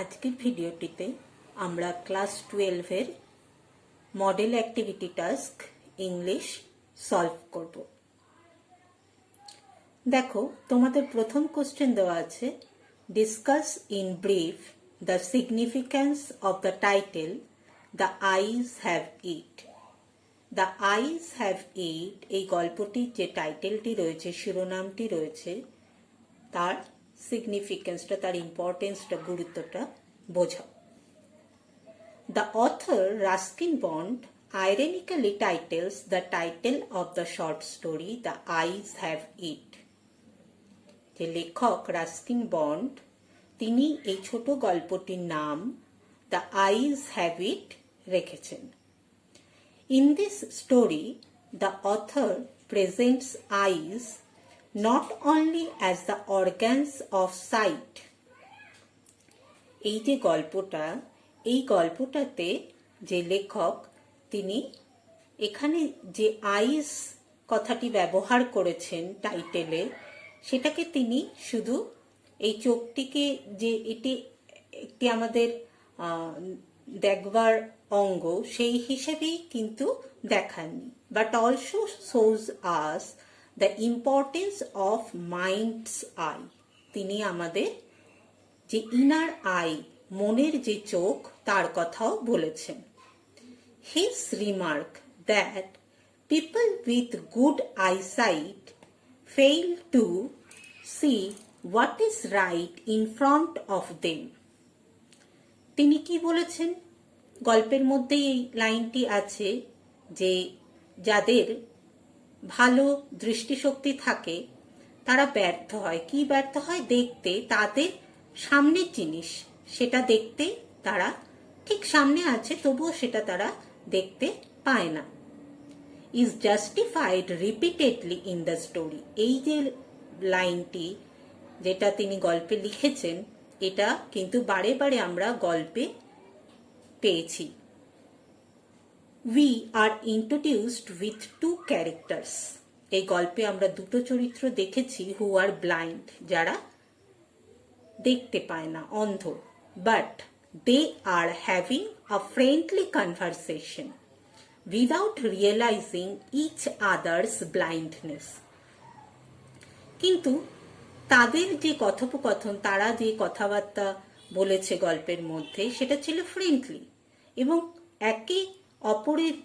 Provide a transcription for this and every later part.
আজকের ভিডিওটিতে আমরা ক্লাস 12-এর model activity task English solve করব। দেখো, তোমাদের প্রথম কোশ্চেন দেওয়া আছে, discuss in brief the significance of the title the eyes have it. The eyes have it এই গল্পটির যে টাইটেলটি রয়েছে, শিরোনামটি রয়েছে, তার সিগনিফিক্যান্সটা, তার ইম্পর্টেন্সটা, গুরুত্বটা বোঝাও। The author Ruskin Bond ironically titles the title of the short story The Eyes Have It. যে লেখক রাস্কিন বন্ড, তিনি এই ছোট গল্পটির নাম দ্য আইজ হ্যাভ ইট রেখেছেন। In this story, the author presents eyes not only as the organs of sight. এই যে গল্পটা, এই গল্পটাতে যে লেখক, তিনি এখানে যে আইস কথাটি ব্যবহার করেছেন টাইটেলে, সেটাকে তিনি শুধু এই চোখটিকে, যে এটি একটি আমাদের দেখবার অঙ্গ, সেই হিসেবেই কিন্তু দেখাননি, but also shows us the importance of mind's eye. তিনি আমাদের যে ইনার আই, মনের যে চোখ, তার কথাও বলেছেন। His remark that people with good eyesight fail to see what is right in front of them. তিনি কি বলেছেন? গল্পের মধ্যে এই লাইনটি আছে যে যাদের ভালো দৃষ্টিশক্তি থাকে তারা ব্যর্থ হয়। কি ব্যর্থ হয়? দেখতে, তাদের সামনের জিনিস সেটা দেখতে তারা ঠিক সামনে আছে, তবুও সেটা তারা দেখতে পায় না। Is justified repeatedly in the story. এই যে লাইনটি যেটা তিনি গল্পে লিখেছেন, এটা কিন্তু বারে বারে আমরা গল্পে পেয়েছি। We are introduced with two characters. এই গল্পে আমরা দুটো চরিত্র দেখেছি, হু আর ব্লাইন্ড, যারা দেখতে পায় না, অন্ধ, but they are having a friendly conversation without realizing each others blindness. কিন্তু তাদের যে কথোপকথন, তারা যে কথাবার্তা বলেছে গল্পের মধ্যে, সেটা ছিল ফ্রেন্ডলি, এবং একে অপরের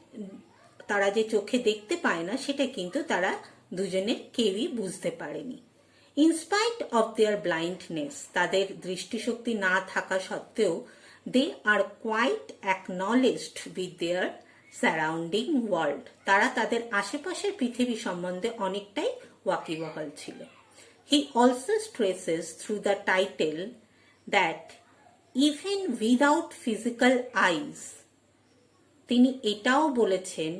তারা যে চোখে দেখতে পায় না, সেটা কিন্তু তারা দুজনের কেউই বুঝতে পারেনি। ইনস্পাইট অফ দেয়ার ব্লাইন্ডনেস, তাদের দৃষ্টিশক্তি না থাকা সত্ত্বেও, they are quite acknowledged with their surrounding world, তারা তাদের আশেপাশের পৃথিবী সম্বন্ধে অনেকটাই ওয়াকিবহাল ছিল। He also stresses through the title that even without physical eyes, তিনি এটাও বলেছেন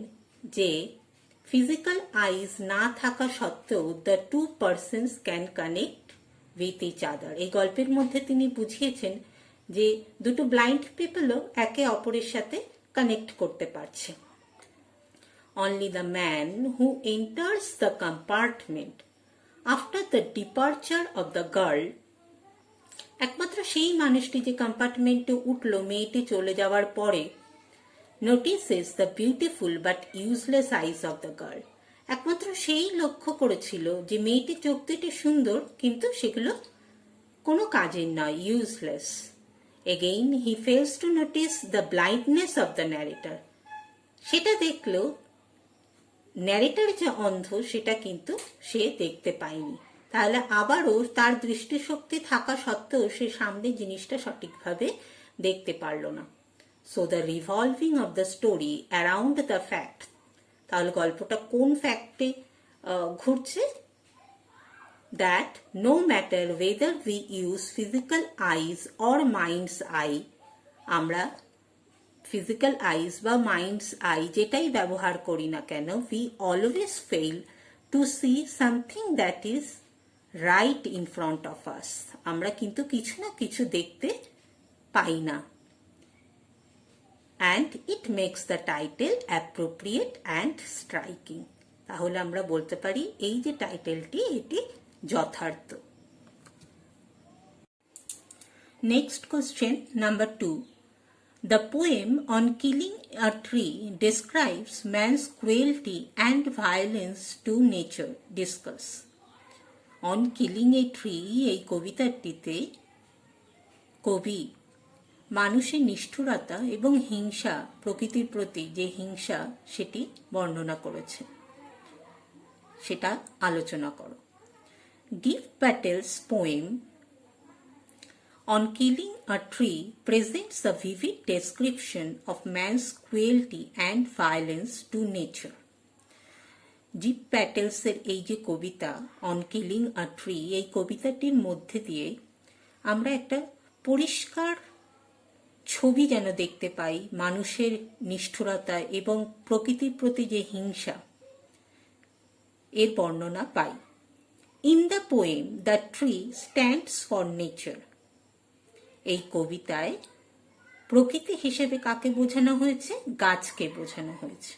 যে ফিজিক্যাল আইজ না থাকা সত্ত্বেও the two persons can connect with each other. এই গল্পের মধ্যে তিনি বুঝিয়েছেন যে দুটো ব্লাইন্ড পিপলও একে অপরের সাথে কানেক্ট করতে পারছে। Only the man who enters the compartment after the departure of the girl, একমাত্র সেই মানুষটি যে কম্পার্টমেন্টে উঠল মেয়েটি চলে যাওয়ার পরে, notices the beautiful but useless eyes of the girl, একমাত্র সেই লক্ষ্য করেছিল যে মেয়েটির চোখ দুটি সুন্দর, কিন্তু সেগুলো কোনো কাজের নয়, useless. Again he fails to notice the blindness of the narrator, সেটা দেখলেও ন্যারেটর যে অন্ধ, সেটা কিন্তু সে দেখতে পায়নি। তাহলে আবারও তার দৃষ্টিশক্তি থাকা সত্ত্বেও সে সামনে জিনিসটা সঠিকভাবে দেখতে পারল না। So the revolving of the story around the fact, তাহলে গল্পটা কোন ফ্যাক্টে ঘুরছে? That no matter whether we use physical eyes or mind's eye, আমরা physical eyes বা mind's eye যেটাই ব্যবহার করি না কেন, we always fail to see something that is right in front of us, আমরা কিন্তু কিছু না কিছু দেখতে পাই না। And it makes the title appropriate and striking. তাহলে আমরা বলতে পারি এই যে টাইটেলটি, এটি যথার্থ। Next question, number 2. The poem on killing a tree describes man's cruelty and violence to nature. Discuss. On killing a tree এই কবিতাটিতে কবি মানুষের নিষ্ঠুরতা এবং হিংসা, প্রকৃতির প্রতি যে হিংসা সেটি বর্ণনা করেছে, সেটা আলোচনা করো। Dev Patel's poem on killing a tree presents a vivid description of man's cruelty and violence to nature. Dev Patel's এই যে কবিতা অন কিলিং আ ট্রি, এই কবিতাটির মধ্যে দিয়ে আমরা একটা পরিষ্কার ছবি যেন দেখতে পাই মানুষের নিষ্ঠুরতা এবং প্রকৃতির প্রতি যে হিংসা এর বর্ণনা পাই। In the poem, the tree stands for nature. এই কবিতায় প্রকৃতি হিসেবে কাকে বোঝানো হয়েছে? গাছকে বোঝানো হয়েছে।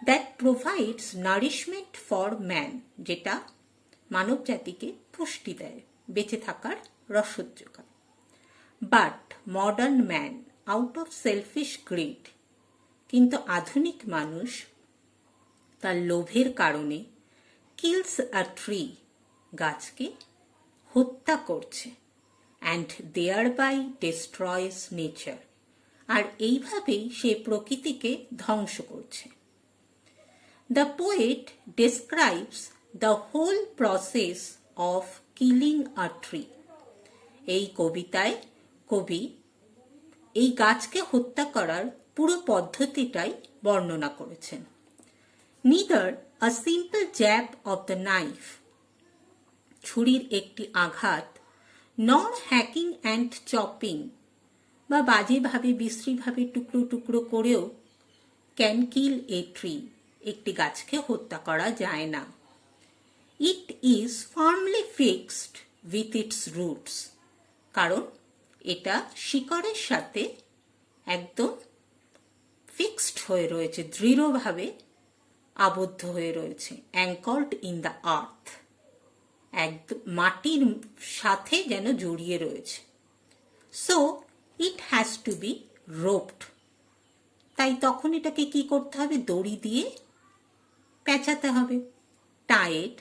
That provides nourishment for man, যেটা মানব জাতিকে পুষ্টি দেয়, বেঁচে থাকার রসদ যোগায়। But modern man, out of selfish greed, কিন্তু আধুনিক মানুষ তার লোভের কারণে kills a tree, গাছকে হত্যা করছে, and thereby destroys nature, আর এইভাবেই সে প্রকৃতিকে ধ্বংস করছে। The poet describes the whole process of killing a tree. এই কবিতায় কবি এই গাছকে হত্যা করার পুরো পদ্ধতিটাই বর্ণনা করেছেন। Neither a simple jab of the knife, ছুরির একটি আঘাত, nor hacking and chopping, বা বাজেভাবে বিশ্রীভাবে টুকরো টুকরো করেও ক্যান কিল এ ট্রি, একটি গাছকে হত্যা করা যায় না। It is firmly fixed with its roots, কারণ এটা শিকড়ের সাথে একদম ফিক্সড হয়ে রয়েছে, দৃঢ়ভাবে আবদ্ধ হয়ে রয়েছে, অ্যাঙ্কর্ড ইন দ্য আর্থ, একদম মাটির সাথে যেন জড়িয়ে রয়েছে। So it has to B roped, তাই তখন এটাকে কি করতে হবে? দড়ি দিয়ে পেঁচাতে হবে। Tied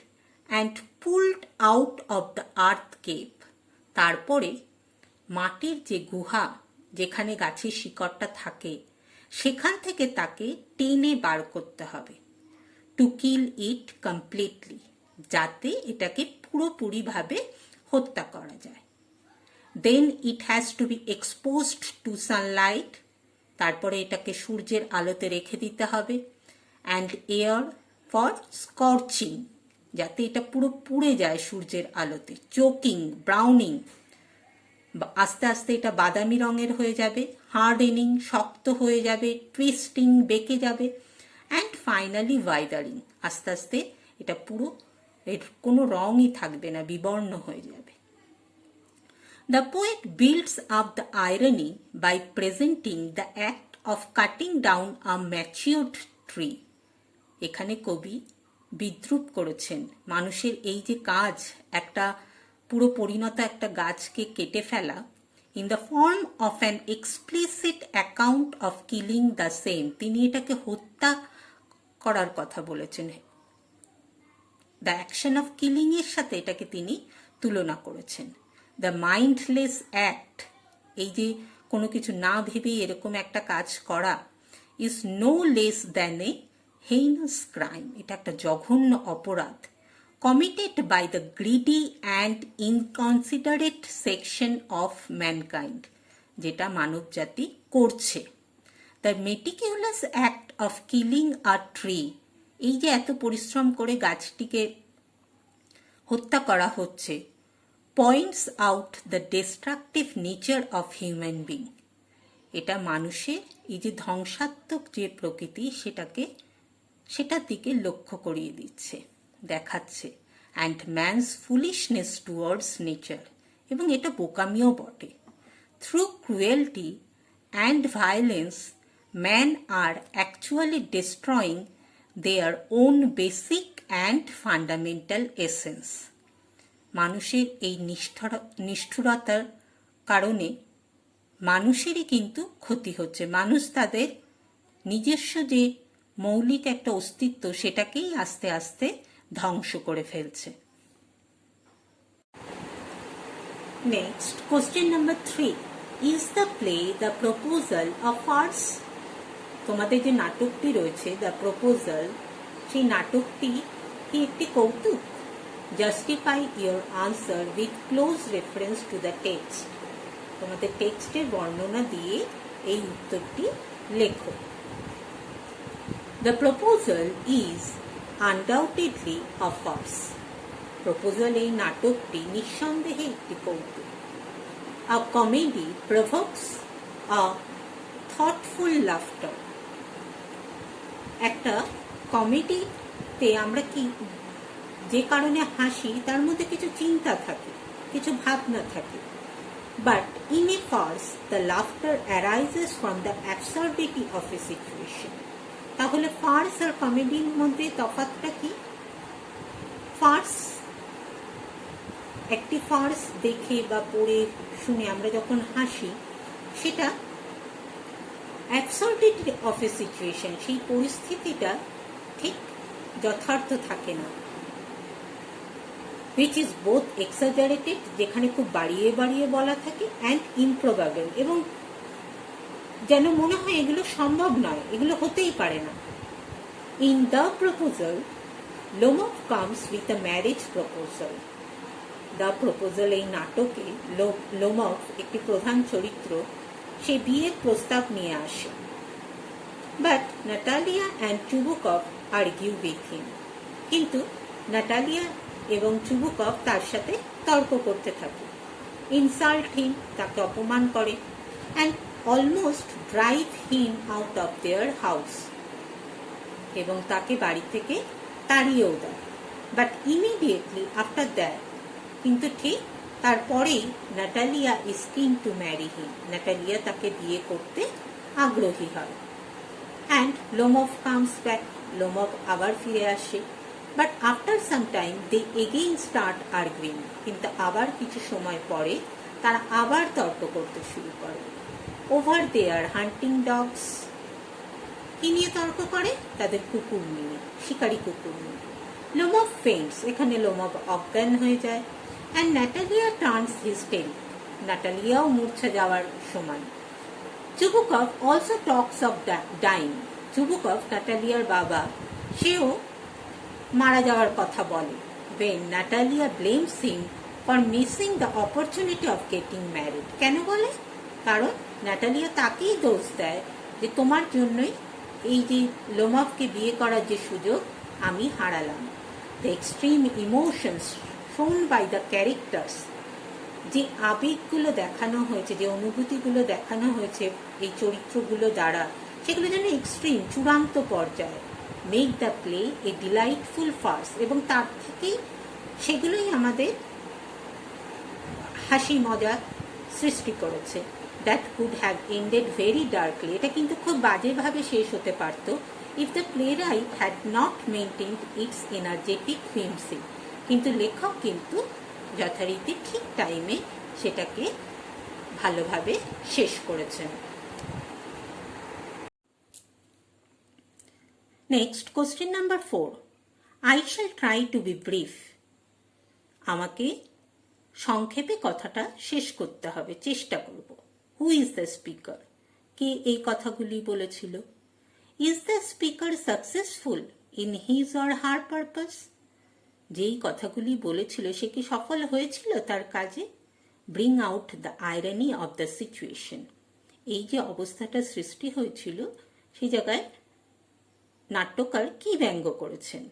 and pulled out of the earth cave, তারপরে মাটির যে গুহা যেখানে গাছের শিকড়টা থাকে সেখান থেকে তাকে টেনে বার করতে হবে। টু কিল ইট কমপ্লিটলি, যাতে এটাকে পুরোপুরিভাবে হত্যা করা যায়। Then it has to be exposed to sunlight, তারপরে এটাকে সূর্যের আলোতে রেখে দিতে হবে। অ্যান্ড এয়ার ফর স্কর্চিং, যাতে এটা পুরো পুড়ে যায় সূর্যের আলোতে। চোকিং, ব্রাউনিং, আস্তে আস্তে এটা বাদামি রঙের হয়ে যাবে। হার্ডেনিং, শক্ত হয়ে যাবে। টুইস্টিং, বেঁকে যাবে। অ্যান্ড ফাইনালি ওয়াইদারিং, আস্তে আস্তে এটা পুরো এর কোনো রঙই থাকবে না, বিবর্ণ হয়ে যাবে। The poet builds up the irony by presenting the act of cutting down a matured tree. এখানে কবি বিদ্রূপ করেছেন মানুষের এই যে কাজ, একটা পুরো পরিণত একটা গাছকে কেটে ফেলা, in the form of an explicit account of killing the same. তিনি এটাকে হত্যা করার কথা বলেছেন, দ্য অ্যাকশন অফ কিলিং এর সাথে এটাকে তিনি তুলনা করেছেন। দ্য মাইন্ডলেস অ্যাক্ট, এই যে কোনো কিছু না ভেবেই এরকম একটা কাজ করা, is no less than a heinous crime, এটা একটা জঘন্য অপরাধ, committed by the greedy and inconsiderate section of mankind, যেটা মানব জাতি করছে। The meticulous act of killing a tree, এই যে এত পরিশ্রম করে গাছটিকে হত্যা করা হচ্ছে, points out the destructive nature of human being, এটা মানুষের এই যে ধ্বংসাত্মক যে প্রকৃতি সেটার দিকে লক্ষ্য করিয়ে দিচ্ছে, দেখাচ্ছে। And man's foolishness towards nature, এবং এটা বোকামিও বটে। Through cruelty and violence man are actually destroying their own basic and fundamental essence. মানুষের এই নিষ্ঠুরতার কারণে মানুষেরই কিন্তু ক্ষতি হচ্ছে। মানুষ তাদের নিজস্ব যে মৌলিক একটা অস্তিত্ব সেটাকেই আস্তে আস্তে ধ্বংস করে ফেলছে। Next, question number 3, is the play the proposal of farce? তোমাদের যে নাটকটি রয়েছে দ্য প্রপোজাল, সেই নাটকটি কি একটি কৌতুক? Justify your answer with close reference to the text. তোমাদের টেক্সটের বর্ণনা দিয়ে এই উত্তরটি লেখো। The proposal is undoubtedly a farce. Proposal এই নাটকটি নিঃসন্দেহে একটি কৌতুক। A comedy provokes a thoughtful laughter. একটা কমেডিতে আমরা কি যে কারণে হাসি তার মধ্যে কিছু চিন্তা থাকে, কিছু ভাবনা থাকে। But in a farce the laughter arises from the absurdity of a situation. তাহলে ফার্স আর কমেডির মধ্যে তফাৎটা কি? ফার্স, একটি ফার্স দেখে বা পড়ে শুনে আমরা যখন হাসি, সেটা অ্যাবসার্ডিটি অফ এ সিচুয়েশন, সেই পরিস্থিতিটা ঠিক যথার্থ থাকে না। which is both exaggerated, যেখানে খুব বাড়িয়ে বাড়িয়ে বলা থাকে, and improbable, এবং যেন মনে হয় এগুলো সম্ভব নয়, এগুলো হতেই পারে না। In the proposal, Lomov comes with a marriage proposal. The proposal এই নাটকে লোমভ একটি প্রধান চরিত্র, সে বিয়ের প্রস্তাব নিয়ে আসে। But Natalia and Chubukov argue with him. কিন্তু নাটালিয়া এবং চুবুকভ তার সাথে তর্ক করতে থাকে। ইনসাল্ট হিম, তাকে অপমান করে, and almost drive him out of their house, এবং তাকে বাড়ি থেকে তাড়িয়েও দেয়। বাট ইমিডিয়েটলি আফটার দ্যাট, কিন্তু ঠিক তারপরেই নাটালিয়া ইজ কিন টু ম্যারি হিম, নাটালিয়া তাকে বিয়ে করতে আগ্রহী হয়। And Lomov comes back, Lomov আবার ফিরে আসে। But after some time they again start arguing. কিন্তু আবার কিছু সময় পরে তারা আবার তর্ক করতে শুরু করে। Over there hunting dogs. কি নিয়ে তর্ক করে? তাদের কুকুর নিয়ে, শিকারী কুকুর নিয়ে। লোমভ faints, এখানে লোমভ অজ্ঞান হয়ে যায়। And Natalia turns hysteric. নাটালিয়াও মূর্ছা যাওয়ার সময়। Chubukov also talks of dying. Chubukov, নাটালিয়ার বাবা, সেও মারা যাওয়ার কথা বলে। When Natalia blames him for missing the opportunity of getting married. কেন বলে? কারণ নাটালিয়া তাকেই দোষ দেয় যে তোমার জন্যই এই যে লোমভকে বিয়ে করার যে সুযোগ আমি হারালাম। The extreme emotions shown by the characters, যে আবেগগুলো দেখানো হয়েছে, যে অনুভূতিগুলো দেখানো হয়েছে এই চরিত্রগুলো দ্বারা, সেগুলো যেন এক্সট্রিম, চূড়ান্ত পর্যায়ে। Make the play a delightful farce, এবং তার থেকেই সেগুলোই আমাদের হাসি মজা সৃষ্টি করেছে। That could have ended very darkly, এটা কিন্তু খুব বাজেভাবে শেষ হতে পারত। If the playwright had not maintained its energetic flimsy, কিন্তু লেখক কিন্তু যথারীতি ঠিক টাইমে সেটাকে ভালোভাবে শেষ করেছেন। Next, question number 4, I shall try to be brief. আমাকে সংক্ষেপে কথাটা শেষ করতে হবে, চেষ্টা করব। Who is the speaker? কে এই কথাগুলি বলেছিল? Is the speaker successful in his or her purpose? যেই কথাগুলি বলেছিল সে কি সফল হয়েছিল তার কাজে? Bring out the irony of the situation. এই যে অবস্থাটা সৃষ্টি হয়েছিল সেই জায়গায় নাট্যকার কি ব্যঙ্গ করেছেন?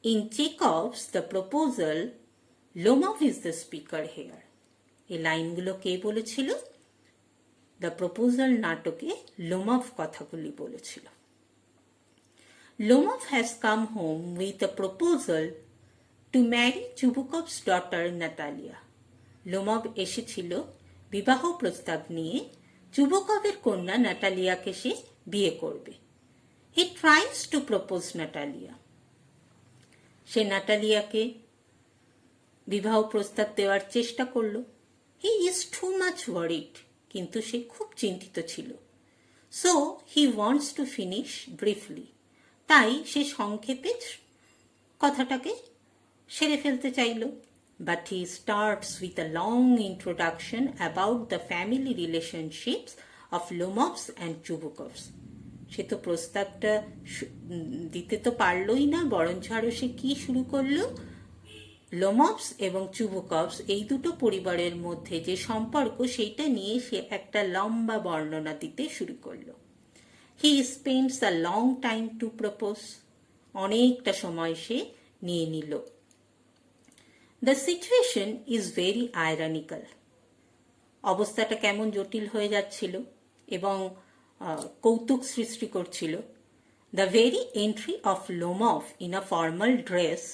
In Chekhov's The Proposal, Lomov is the speaker here. এই লাইনগুলো কে বলেছিল? দ্য প্রপোজাল নাটকে লোমভ কথাগুলি বলেছিল। Lomov has come home with a proposal to marry Chubukov's daughter Natalia. Lomov এসেছিল বিবাহ প্রস্তাব নিয়ে, চুবুকভের কন্যা নাটালিয়াকে সে বিয়ে করবে। He tries to propose Natalia. সে নাটালিয়াকে বিবাহ প্রস্তাব দেওয়ার চেষ্টা করল। He is too much worried, কিন্তু সে খুব চিন্তিত ছিল। So he wants to finish briefly, তাই সে সংক্ষেপে কথাটাকে সেরে ফেলতে চাইল। But he starts with a long introduction about the family relationships of Lomovs and Chubukovs. সে তো প্রস্তাবটা দিতে তো পারলই না, বরঞ্চ আরো সে কি শুরু করলো, লোমভস এবং চুবুকভস এই দুটো পরিবারের মধ্যে যে সম্পর্ক সেইটা নিয়ে সে একটা লম্বা বর্ণনা দিতে শুরু করলো। হি spends a long time to propose, অনেকটা সময় সে নিয়ে নিল। The situation is very ironical, অবস্থাটা কেমন জটিল হয়ে যাচ্ছিল এবং কৌতুক সৃষ্টি করছিল। The very entry of Lomov in a formal dress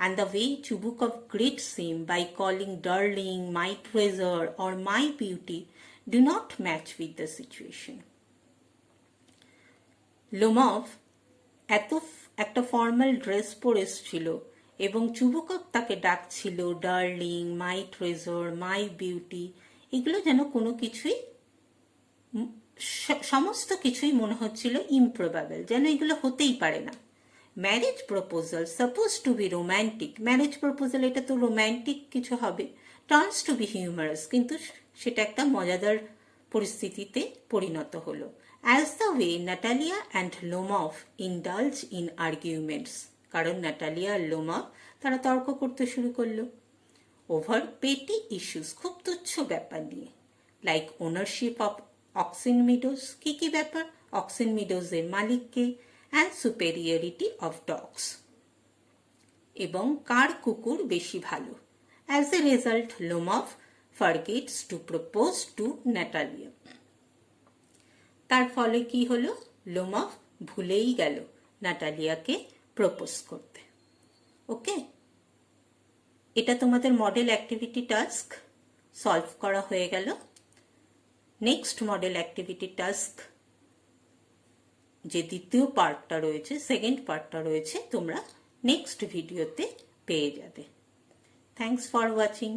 and the way Chubukov greets him by calling darling, my treasure or my beauty do not match with the situation. Lomov এত একটা ফর্মাল ড্রেস পরে এসেছিল এবং Chubukov তাকে ডাকছিল darling, মাই treasure, মাই beauty, এগুলো যেন কোনো কিছুই, সমস্ত কিছুই মনে হচ্ছিল ইমপ্রবাবল, যেন এগুলো হতেই পারে না। Marriage proposal suppose to be romantic, marriage proposal এটা তো রোম্যান্টিক কিছু হবে, টার্নস টু বি হিউমারাস, কিন্তু সেটা একটা মজাদার পরিস্থিতিতে পরিণত হলো। As the way Natalia and Lomov indulge in arguments, কারণ নাটালিয়া আর লোমভ তারা তর্ক করতে শুরু করলো ওভার পেটি ইস্যুস, খুব তুচ্ছ ব্যাপার নিয়ে, like ownership of auxin meadows, কি কি ব্যাপার, অক্সিন মিডোজের মালিককে, and superiority of dogs, এবং কার কুকুর বেশি ভালো। As a result, Lomov forgets to propose to Natalia. তার ফলে কি হলো, লোমভ ভুলেই গেল নাটালিয়াকে প্রপোজ করতে। ওকে, এটা তোমাদের মডেল অ্যাক্টিভিটি টাস্ক সলভ করা হয়ে গেল। নেক্সট মডেল অ্যাক্টিভিটি টাস্ক যে দ্বিতীয় পার্টটা রয়েছে, সেকেন্ড পার্টটা রয়েছে, তোমরা নেক্সট ভিডিওতে পেয়ে যাবে। Thanks for watching.